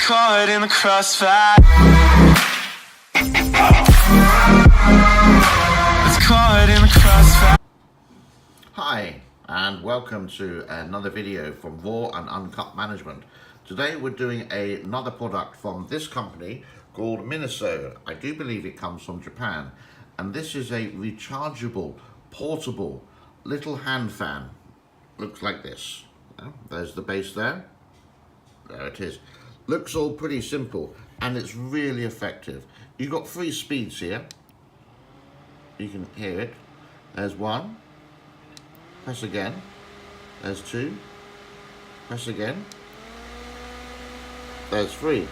caught in the crossfire. It's caught in the crossfire. Hi, and welcome to another video from Raw and Uncut Management. Today we're doing another product from this company called Miniso. I do believe it comes from Japan, and this is a rechargeable, portable, little hand fan. Looks like this. There's the base there. There it is. Looks all pretty simple, and it's really effective. You've got 3 speeds here. You can hear it. There's 1. Press again. There's 2. Press again. There's 3.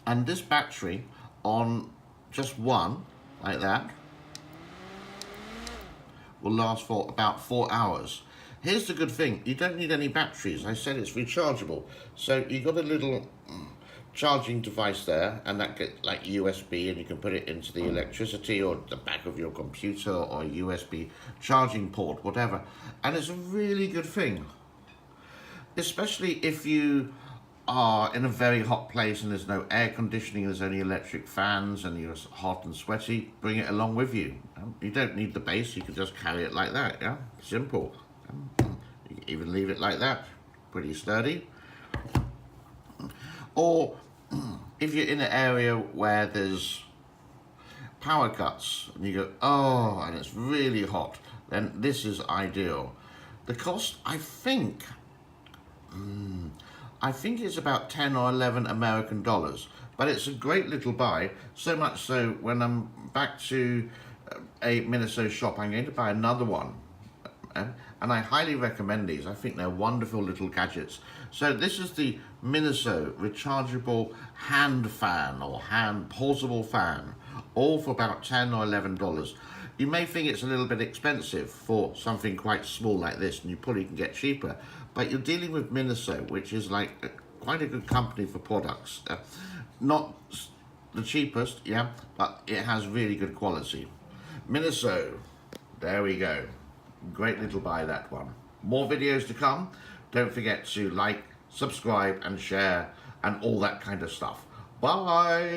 And this battery on just 1, like that, will last for about 4 hours. Here's the good thing, you don't need any batteries. I said it's rechargeable. So you've got a little charging device there, and that gets like USB, and you can put it into the electricity or the back of your computer or a USB charging port, whatever. And it's a really good thing, especially if you are in a very hot place and there's no air conditioning, there's only electric fans, and you're hot and sweaty. Bring it along with you. You don't need the base, you can just carry it like that. Yeah, simple. You can even leave it like that, pretty sturdy. Or if you're in an area where there's power cuts and you go, oh, and it's really hot, then this is ideal. The cost, I think it's about 10 or 11 American dollars, but it's a great little buy, so much so when I'm back to a Miniso shop, I'm going to buy another one. And I highly recommend these. I think they're wonderful little gadgets. So this is the Miniso rechargeable hand fan, or hand portable fan, all for about 10 or 11 dollars. You may think it's a little bit expensive for something quite small like this, and you probably can get cheaper, but you're dealing with Miniso, which is like quite a good company for products. Not the cheapest, yeah, but it has really good quality. Miniso, there we go. Great little buy, that one. More videos to come. Don't forget to like, subscribe and share and all that kind of stuff. Bye.